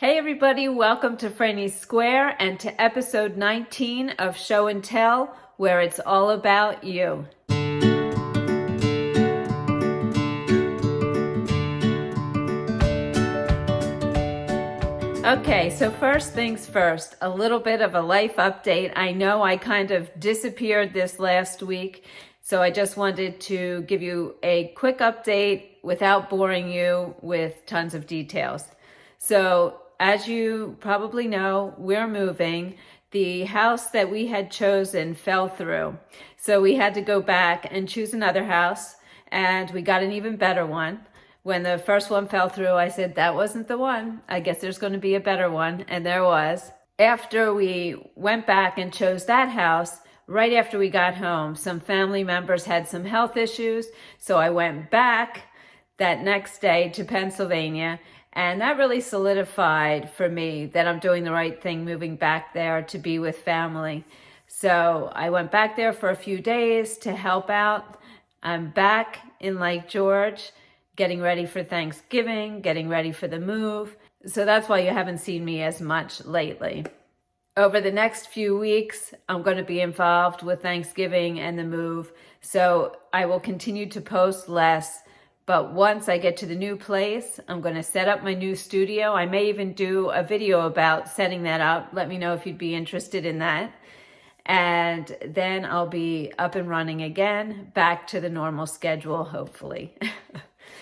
Hey everybody, welcome to Frannie's Square and to episode 19 of Show and Tell, where it's all about you. Okay, so first things first, a little bit of a life update. I know I kind of disappeared this last week, so I just wanted to give you a quick update without boring you with tons of details. So, as you probably know, we're moving. The house that we had chosen fell through. So we had to go back and choose another house, and we got an even better one. When the first one fell through, I said, that wasn't the one. I guess there's going to be a better one, and there was. After we went back and chose that house, right after we got home, some family members had some health issues, so I went back that next day to Pennsylvania. And that really solidified for me that I'm doing the right thing moving back there to be with family. So I went back there for a few days to help out. I'm back in Lake George, getting ready for Thanksgiving, getting ready for the move. So that's why you haven't seen me as much lately. Over the next few weeks, I'm going to be involved with Thanksgiving and the move. So I will continue to post less. But once I get to the new place, I'm going to set up my new studio. I may even do a video about setting that up. Let me know if you'd be interested in that. And then I'll be up and running again, back to the normal schedule, hopefully.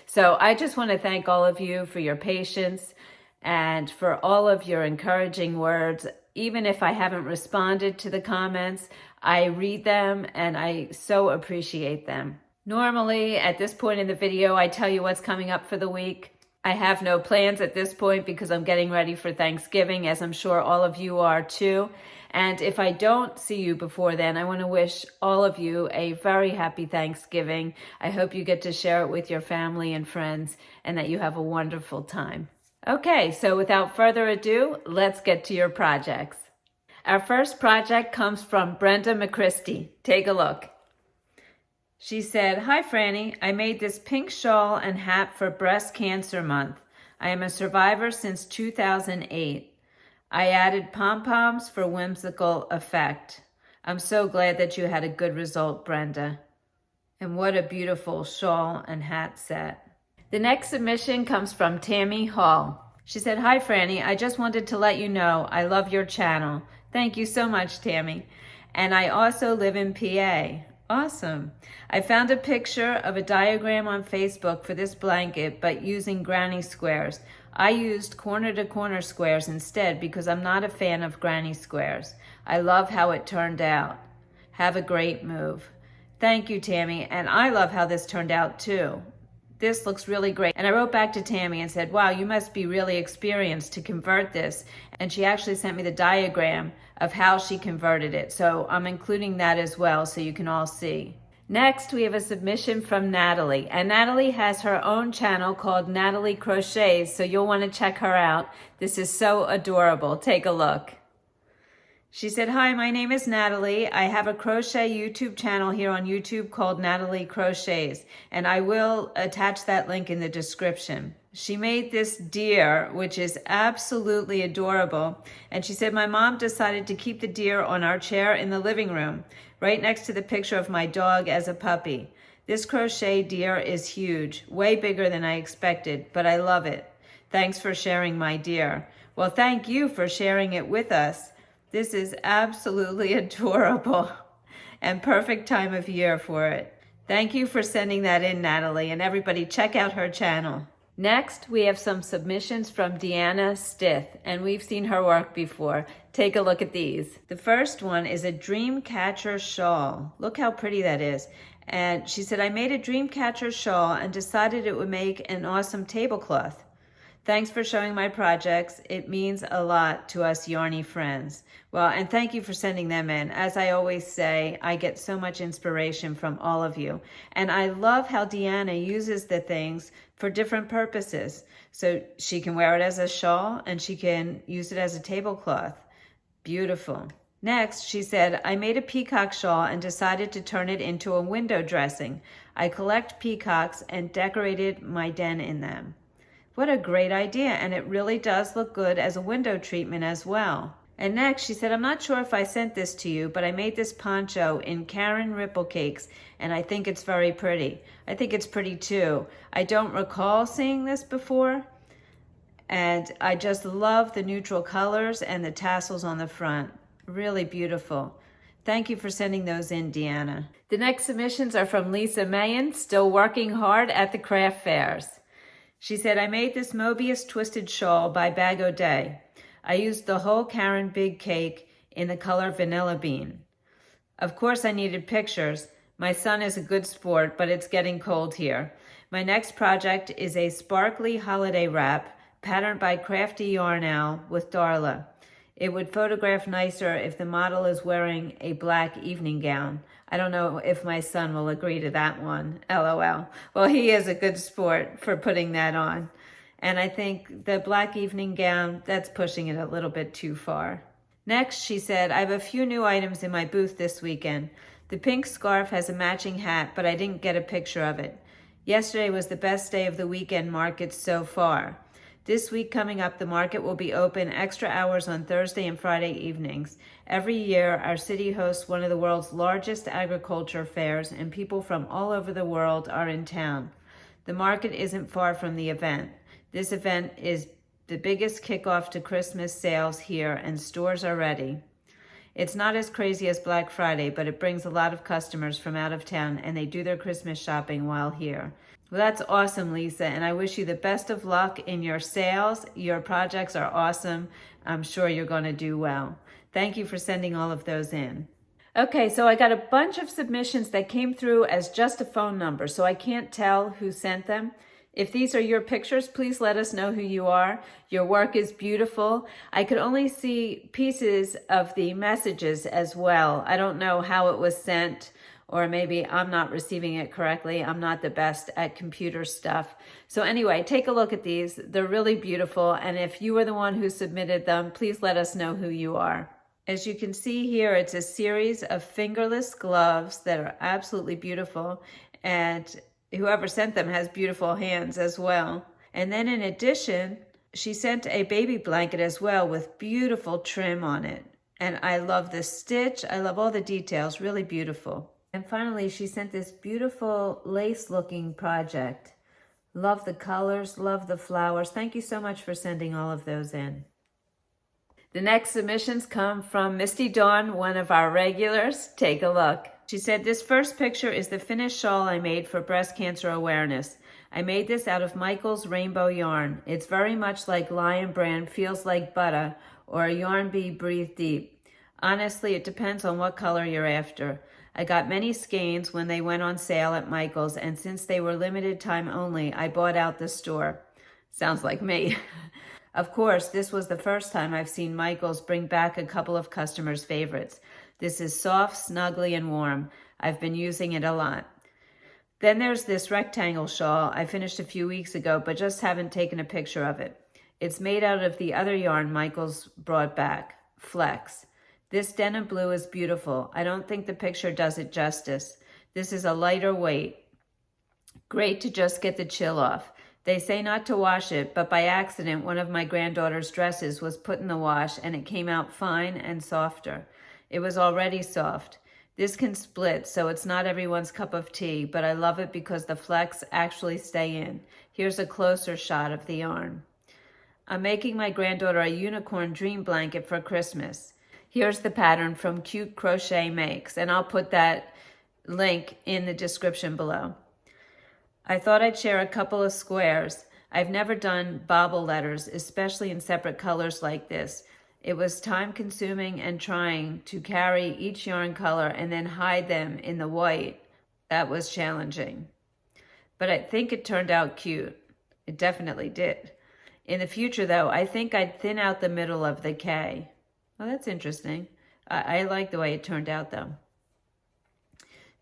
So I just want to thank all of you for your patience and for all of your encouraging words. Even if I haven't responded to the comments, I read them and I so appreciate them. Normally, at this point in the video, I tell you what's coming up for the week. I have no plans at this point because I'm getting ready for Thanksgiving, as I'm sure all of you are too. And if I don't see you before then, I want to wish all of you a very happy Thanksgiving. I hope you get to share it with your family and friends and that you have a wonderful time. Okay, so without further ado, let's get to your projects. Our first project comes from Brenda McChristie. Take a look. She said, "Hi Frannie, I made this pink shawl and hat for Breast Cancer Month. I am a survivor since 2008. I added pom-poms for whimsical effect. I'm so glad that you had a good result, Brenda." And what a beautiful shawl and hat set. The next submission comes from Tammy Hall. She said, "Hi Frannie, I just wanted to let you know I love your channel." Thank you so much, Tammy. "And I also live in PA. Awesome. I found a picture of a diagram on Facebook for this blanket, but using granny squares. I used corner-to-corner squares instead because I'm not a fan of granny squares. I love how it turned out. Have a great move." Thank you, Tammy, and I love how this turned out too. This looks really great. And I wrote back to Tammy and said, wow, you must be really experienced to convert this. And she actually sent me the diagram of how she converted it. So I'm including that as well so you can all see. Next, we have a submission from Natalie. And Natalie has her own channel called Natalie Crochets, so you'll want to check her out. This is so adorable. Take a look. She said, "Hi, my name is Natalie. I have a crochet YouTube channel here on YouTube called Natalie Crochets, and I will attach that link in the description." She made this deer, which is absolutely adorable, and she said, "My mom decided to keep the deer on our chair in the living room, right next to the picture of my dog as a puppy. This crochet deer is huge, way bigger than I expected, but I love it. Thanks for sharing my deer." Well, thank you for sharing it with us. This is absolutely adorable and perfect time of year for it. Thank you for sending that in, Natalie, and everybody check out her channel. Next, we have some submissions from Deanna Stith, and we've seen her work before. Take a look at these. The first one is a dream catcher shawl. Look how pretty that is. And she said, "I made a dream catcher shawl and decided it would make an awesome tablecloth. Thanks for showing my projects. It means a lot to us yarny friends." Well, and thank you for sending them in. As I always say, I get so much inspiration from all of you. And I love how Deanna uses the things for different purposes. So she can wear it as a shawl and she can use it as a tablecloth. Beautiful. Next, she said, "I made a peacock shawl and decided to turn it into a window dressing. I collect peacocks and decorated my den in them." What a great idea, and it really does look good as a window treatment as well. And next, she said, I'm not sure if I sent this to you, but I made this poncho in Karen Ripple Cakes, and I think it's very pretty. I think it's pretty too. I don't recall seeing this before, and I just love the neutral colors and the tassels on the front. Really beautiful. Thank you for sending those in, Deanna. The next submissions are from Lisa Mayen, still working hard at the craft fairs. She said, I made this Mobius twisted shawl by Bag O'Day. I used the whole Karen Big Cake in the color Vanilla Bean. Of course, I needed pictures. My son is a good sport, but it's getting cold here. My next project is a sparkly holiday wrap patterned by Crafty Yarn Owl with Darla. It would photograph nicer if the model is wearing a black evening gown. I don't know if my son will agree to that one, LOL. Well, he is a good sport for putting that on. And I think the black evening gown, that's pushing it a little bit too far. Next, she said, I have a few new items in my booth this weekend. The pink scarf has a matching hat, but I didn't get a picture of it. Yesterday was the best day of the weekend market so far. This week coming up, the market will be open extra hours on Thursday and Friday evenings. Every year, our city hosts one of the world's largest agriculture fairs, and people from all over the world are in town. The market isn't far from the event. This event is the biggest kickoff to Christmas sales here, and stores are ready. It's not as crazy as Black Friday, but it brings a lot of customers from out of town, and they do their Christmas shopping while here. Well, that's awesome, Lisa, and I wish you the best of luck in your sales. Your projects are awesome. I'm sure you're going to do well. Thank you for sending all of those in. Okay, so I got a bunch of submissions that came through as just a phone number, so I can't tell who sent them. If these are your pictures, please let us know who you are. Your work is beautiful. I could only see pieces of the messages as well. I don't know how it was sent, or maybe I'm not receiving it correctly. I'm not the best at computer stuff. So anyway, take a look at these. They're really beautiful. And if you are the one who submitted them, please let us know who you are. As you can see here, it's a series of fingerless gloves that are absolutely beautiful. And whoever sent them has beautiful hands as well. And then in addition, she sent a baby blanket as well with beautiful trim on it. And I love the stitch. I love all the details, really beautiful. And finally, she sent this beautiful lace-looking project. Love the colors, love the flowers. Thank you so much for sending all of those in. The next submissions come from Misty Dawn, one of our regulars. Take a look. She said, this first picture is the finished shawl I made for breast cancer awareness. I made this out of Michael's rainbow yarn. It's very much like Lion Brand Feels Like Butter or a Yarn Bee Breathe Deep. Honestly, it depends on what color you're after. I got many skeins when they went on sale at Michael's, and since they were limited time only, I bought out the store. Sounds like me. Of course, this was the first time I've seen Michael's bring back a couple of customers' favorites. This is soft, snuggly, and warm. I've been using it a lot. Then there's this rectangle shawl I finished a few weeks ago, but just haven't taken a picture of it. It's made out of the other yarn Michael's brought back, Flex. This denim blue is beautiful. I don't think the picture does it justice. This is a lighter weight. Great to just get the chill off. They say not to wash it, but by accident, one of my granddaughter's dresses was put in the wash and it came out fine and softer. It was already soft. This can split, so it's not everyone's cup of tea, but I love it because the flecks actually stay in. Here's a closer shot of the yarn. I'm making my granddaughter a unicorn dream blanket for Christmas. Here's the pattern from Cute Crochet Makes, and I'll put that link in the description below. I thought I'd share a couple of squares. I've never done bobble letters, especially in separate colors like this. It was time-consuming and trying to carry each yarn color and then hide them in the white. That was challenging. But I think it turned out cute. It definitely did. In the future, though, I think I'd thin out the middle of the K. Well, that's interesting. I like the way it turned out, though.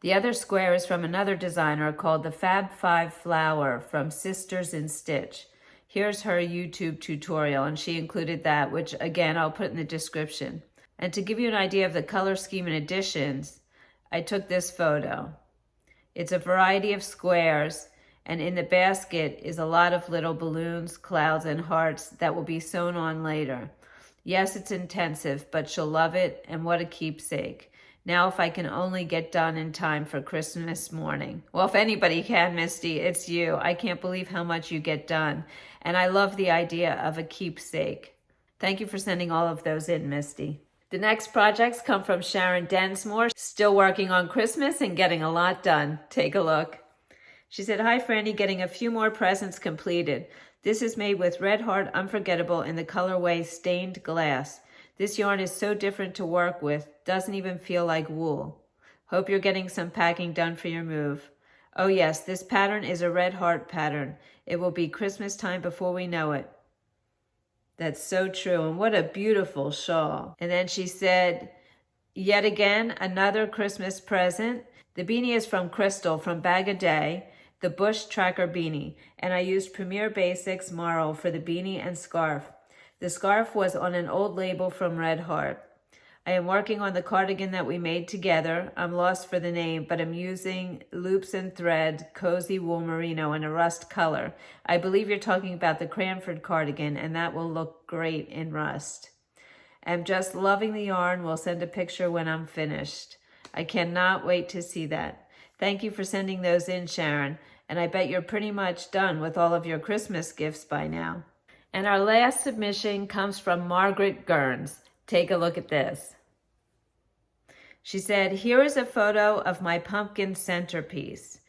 The other square is from another designer called the Fab 5 Flower from Sisters in Stitch. Here's her YouTube tutorial, and she included that, which, again, I'll put in the description. And to give you an idea of the color scheme and additions, I took this photo. It's a variety of squares, And in the basket is a lot of little balloons, clouds, and hearts that will be sewn on later. Yes, it's intensive, but she'll love it, and what a keepsake. Now if I can only get done in time for Christmas morning. Well, if anybody can, Misty, it's you. I can't believe how much you get done. And I love the idea of a keepsake. Thank you for sending all of those in, Misty. The next projects come from Sharon Densmore, still working on Christmas and getting a lot done. Take a look. She said, "Hi, Frannie, getting a few more presents completed. This is made with Red Heart Unforgettable in the colorway Stained Glass. This yarn is so different to work with, doesn't even feel like wool. Hope you're getting some packing done for your move. Oh yes, this pattern is a Red Heart pattern. It will be Christmas time before we know it." That's so true, and what a beautiful shawl. And then she said, "Yet again, another Christmas present. The beanie is from Crystal from Bag a Day, the Bush Tracker beanie, and I used Premier Basics Marl for the beanie and scarf. The scarf was on an old label from Red Heart. I am working on the cardigan that we made together. I'm lost for the name, but I'm using loops and thread, cozy wool merino in a rust color. I believe you're talking about the Cranford cardigan, and that will look great in rust. I'm just loving the yarn. We'll send a picture when I'm finished. I cannot wait to see that. Thank you for sending those in, Sharon, and I bet you're pretty much done with all of your Christmas gifts by now." And our last submission comes from Margaret Gerns. Take a look at this. She said, "Here is a photo of my pumpkin centerpiece.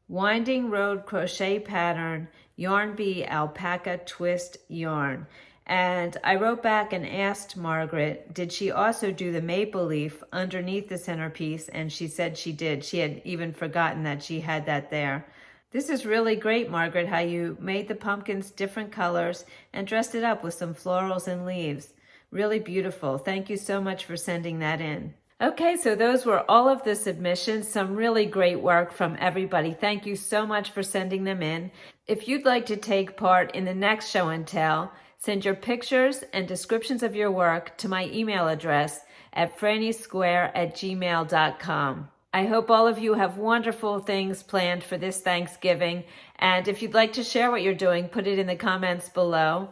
Winding Road crochet pattern, Yarn Bee alpaca twist yarn." And I wrote back and asked Margaret, did she also do the maple leaf underneath the centerpiece? And she said she did. She had even forgotten that she had that there. This is really great, Margaret, how you made the pumpkins different colors and dressed it up with some florals and leaves. Really beautiful. Thank you so much for sending that in. Okay, so those were all of the submissions. Some really great work from everybody. Thank you so much for sending them in. If you'd like to take part in the next show and tell, send your pictures and descriptions of your work to my email address at franniessquare@gmail.com. I hope all of you have wonderful things planned for this Thanksgiving. And if you'd like to share what you're doing, put it in the comments below.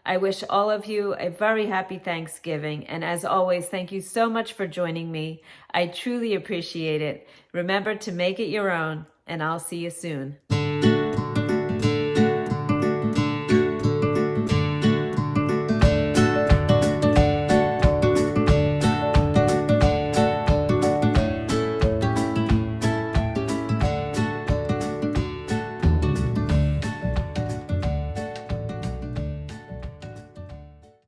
I wish all of you a very happy Thanksgiving. And as always, thank you so much for joining me. I truly appreciate it. Remember to make it your own, and I'll see you soon.